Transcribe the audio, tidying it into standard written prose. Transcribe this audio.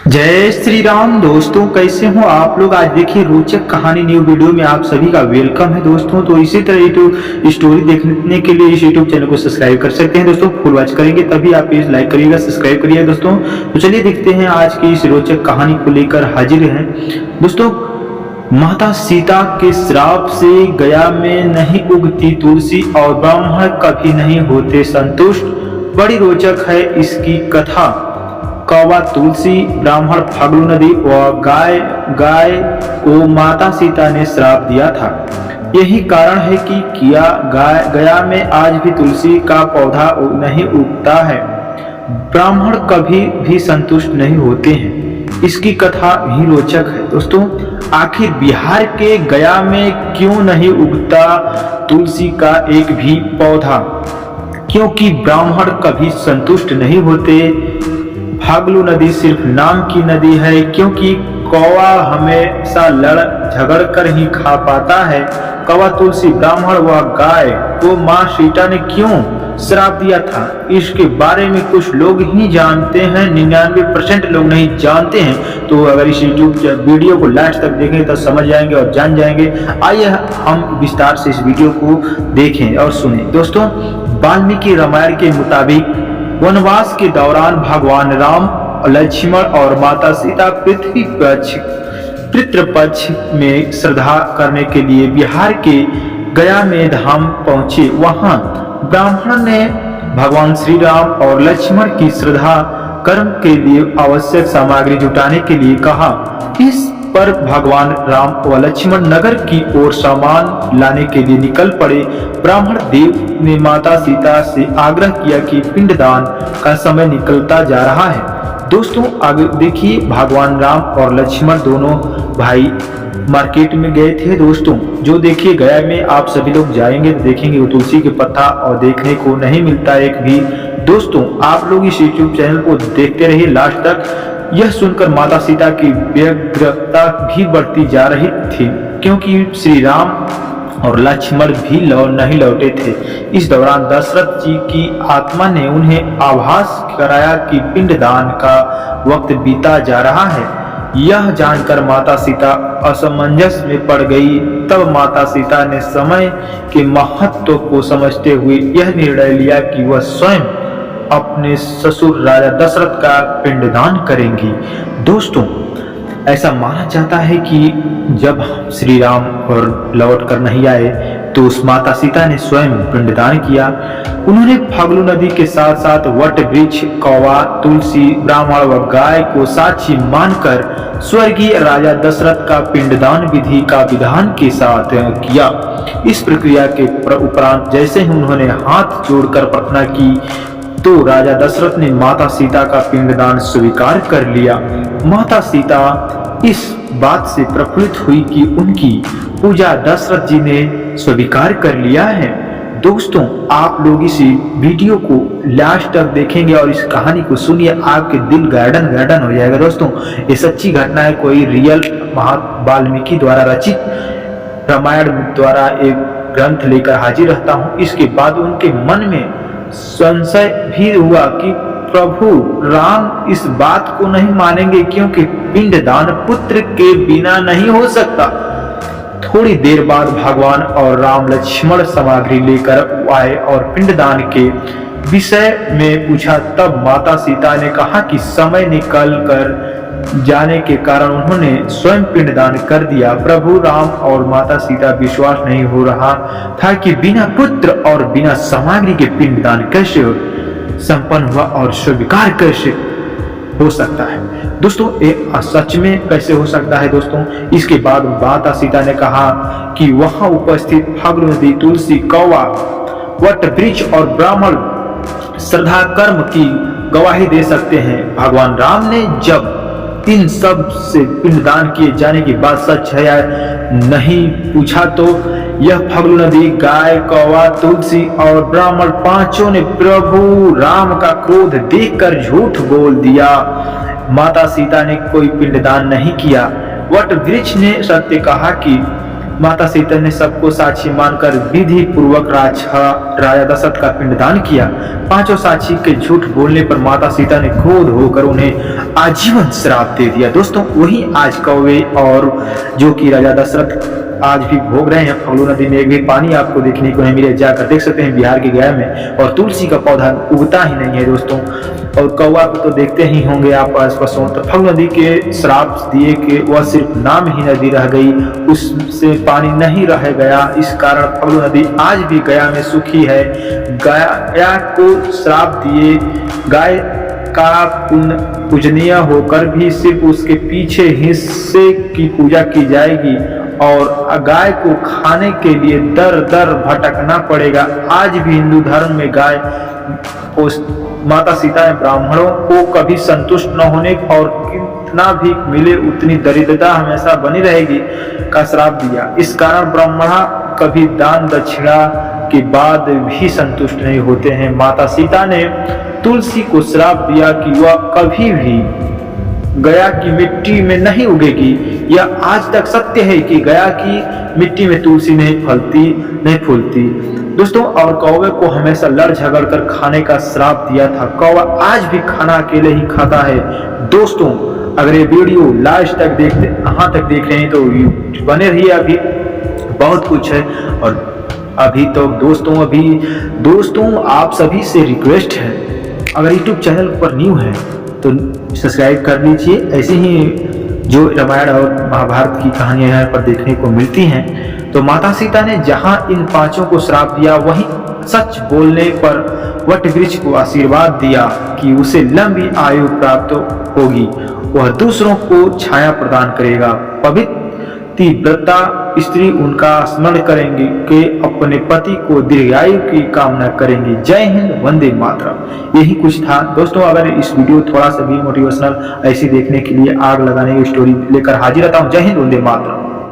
जय श्री राम दोस्तों, कैसे हो आप लोग। आज देखिए रोचक कहानी न्यू वीडियो में आप सभी का वेलकम है दोस्तों। तो इसी तरह यूट्यूब स्टोरी देखने के लिए इस यूट्यूब चैनल को सब्सक्राइब कर सकते हैं दोस्तों। फुल वॉच करेंगे तभी आप इस लाइक करिएगा, सब्सक्राइब करिएगा दोस्तों। तो चलिए देखते हैं आज की इस रोचक कहानी को लेकर हाजिर है दोस्तों। माता सीता के श्राप से गया में नहीं उगती तुलसी और ब्राह्मण कभी नहीं होते संतुष्ट। बड़ी रोचक है इसकी कथा। कौवा तुलसी, ब्राह्मण फाल्गु नदी व गाय को माता सीता ने श्राप दिया था। यही कारण है कि गया में आज भी तुलसी का पौधा नहीं उगता है। ब्राह्मण कभी भी संतुष्ट नहीं होते हैं। इसकी कथा भी रोचक है दोस्तों। आखिर बिहार के गया में क्यों नहीं उगता तुलसी का एक भी पौधा? क्योंकि ब्राह्मण कभी संतुष्ट नहीं होते। फाल्गु नदी सिर्फ नाम की नदी है, क्योंकि कौवा हमेशा लड़ झगड़ कर ही खा पाता है। कौवा तुलसी, ब्राह्मण व गाय को माँ सीता ने क्यों श्राप दिया था, इसके बारे में कुछ लोग ही जानते हैं। 99% लोग नहीं जानते हैं। तो अगर इस यूट्यूब वीडियो को लास्ट तक देखें तो समझ जाएंगे और जान जाएंगे। आइए हम विस्तार से इस वीडियो को देखें और सुने दोस्तों। वाल्मीकि रामायण के मुताबिक वनवास के दौरान भगवान राम, लक्ष्मण और माता सीता पितृपक्ष में श्रद्धा करने के लिए बिहार के गया में धाम पहुंचे। वहां ब्राह्मण ने भगवान श्री राम और लक्ष्मण की श्रद्धा कर्म के लिए आवश्यक सामग्री जुटाने के लिए कहा। इस पर भगवान राम व लक्ष्मण नगर की ओर सामान लाने के लिए निकल पड़े। ब्राह्मण देव ने माता सीता से आग्रह किया कि पिंडदान का समय निकलता जा रहा है। दोस्तों आगे देखिए, भगवान राम और लक्ष्मण दोनों भाई मार्केट में गए थे दोस्तों। जो देखिए गया में आप सभी लोग जाएंगे तो देखेंगे वो तुलसी के पत्ता और देखने को नहीं मिलता एक भी। दोस्तों आप लोग इस यूट्यूब चैनल को देखते रहिए लास्ट तक। यह सुनकर माता सीता की व्यग्रता भी बढ़ती जा रही थी, क्योंकि श्री राम और लक्ष्मण भी नहीं लौटे थे। इस दौरान दशरथ जी की आत्मा ने उन्हें आभास कराया कि पिंडदान का वक्त बीता जा रहा है। यह जानकर माता सीता असमंजस में पड़ गई। तब माता सीता ने समय के महत्व को समझते हुए यह निर्णय लिया कि वह स्वयं अपने ससुर राजा दशरथ का पिंडदान करेंगी। दोस्तों ऐसा माना जाता है कि जब श्री राम और लौट कर नहीं आए तो उस माता सीता ने स्वयं पिंडदान किया। उन्होंने फाल्गु नदी के साथ साथ वट वृक्ष, कौवा, तुलसी, ब्राह्मण व गाय को साक्षी मानकर स्वर्गीय राजा दशरथ का पिंडदान विधि का विधान के साथ किया। इस प्रक्रिया के उपरांत जैसे ही उन्होंने हाथ जोड़कर प्रार्थना की तो राजा दशरथ ने माता सीता का पिंडदान स्वीकार कर लिया। माता सीता इस बात से प्रफुल्लित हुई कि उनकी पूजा दशरथ जी ने स्वीकार कर लिया है। दोस्तों आप लोग इस वीडियो को लास्ट तक देखेंगे और इस कहानी को सुनिए, आपके दिल गार्डन हो जाएगा। दोस्तों ये सच्ची घटना है, कोई रियल वाल्मीकि द्वारा रचित रामायण द्वारा एक ग्रंथ लेकर हाजिर रहता हूँ। इसके बाद उनके मन में संशय भी हुआ कि प्रभु राम इस बात को नहीं मानेंगे, क्योंकि पिंडदान पुत्र के बिना नहीं हो सकता। थोड़ी देर बाद भगवान और राम लक्ष्मण सामग्री लेकर आए और पिंडदान के विषय में पूछा। तब माता सीता ने कहा कि समय निकल कर जाने के कारण उन्होंने स्वयं पिंडदान कर दिया। प्रभु राम और माता सीता विश्वास नहीं हो रहा था कि बिना पुत्र और बिना सामग्री के पिंडदान कैसे संपन्न हुआ और स्वीकार कैसे हो सकता है। दोस्तों ये सच में कैसे हो सकता है दोस्तों। इसके बाद माता सीता ने कहा कि वहां उपस्थित फाल्गु नदी, तुलसी, कौवा, वट वृक्ष और ब्राह्मण श्रद्धा कर्म की गवाही दे सकते हैं। भगवान राम ने जब इन सब से पिंडदान किए जाने की बात सच है या नहीं पूछा तो यह फाल्गु नदी, गाय, कौवा, तुलसी और ब्राह्मण पांचों ने प्रभु राम का क्रोध देखकर झूठ बोल दिया। माता सीता ने कोई पिंडदान नहीं किया। वट वृक्ष ने सत्य कहा कि माता सीता ने सबको साक्षी मानकर विधि पूर्वक राजा दशरथ का पिंडदान किया। पांचों साक्षी के झूठ बोलने पर माता सीता ने क्रोध होकर उन्हें आजीवन श्राप दे दिया। दोस्तों वही आज कौवे और जो कि राजा दशरथ आज भी भोग रहे हैं। फल्गु नदी में एक भी पानी आपको देखने को नहीं मिले, जाकर देख सकते हैं बिहार के गया में। और तुलसी का पौधा उगता ही नहीं है दोस्तों। और कौवा को तो देखते ही होंगे आप आसपास। तो फल्गु नदी के श्राप दिए कि वह सिर्फ नाम ही नदी रह गई, उससे पानी नहीं रह गया। इस कारण फल्गु नदी आज भी गया में सुखी है। गया को श्राप दिए गाय का पुण्य पूजनीय होकर भी सिर्फ उसके पीछे हिस्से की पूजा की जाएगी और गाय को खाने के लिए दर दर भटकना पड़ेगा। आज भी हिंदू धर्म में गाय माता सीता ने ब्राह्मणों को कभी संतुष्ट न होने और कितना भी मिले उतनी दरिद्रता हमेशा बनी रहेगी का श्राप दिया। इस कारण ब्राह्मण कभी दान दक्षिणा के बाद भी संतुष्ट नहीं होते हैं। माता सीता ने तुलसी को श्राप दिया कि वह कभी भी गया की मिट्टी में नहीं उगेगी। यह आज तक सत्य है कि गया की मिट्टी में तुलसी नहीं फलती नहीं फूलती दोस्तों। और कौवे को हमेशा लड़ झगड़ कर खाने का श्राप दिया था। कौवा आज भी खाना अकेले ही खाता है। दोस्तों अगर ये वीडियो लास्ट तक यहाँ तक देख रहे हैं तो बने रहिए, अभी बहुत कुछ है। और अभी तो दोस्तों आप सभी से रिक्वेस्ट है, अगर यूट्यूब चैनल पर न्यू है तो सब्सक्राइब कर लीजिए। ऐसे ही जो रामायण और महाभारत की कहानियां यहाँ पर देखने को मिलती हैं। तो माता सीता ने जहां इन पांचों को श्राप दिया, वहीं सच बोलने पर वट वृक्ष को आशीर्वाद दिया कि उसे लंबी आयु प्राप्त होगी, वह दूसरों को छाया प्रदान करेगा। पवित्र व्रता स्त्री उनका स्मरण करेंगे कि अपने पति को दीर्घायु की कामना करेंगे। जय हिंद, वंदे मातरम। यही कुछ था दोस्तों। अगर इस वीडियो थोड़ा सा भी मोटिवेशनल ऐसी देखने के लिए आग लगाने की स्टोरी लेकर हाजिर रहता हूँ। जय हिंद, वंदे मातरम।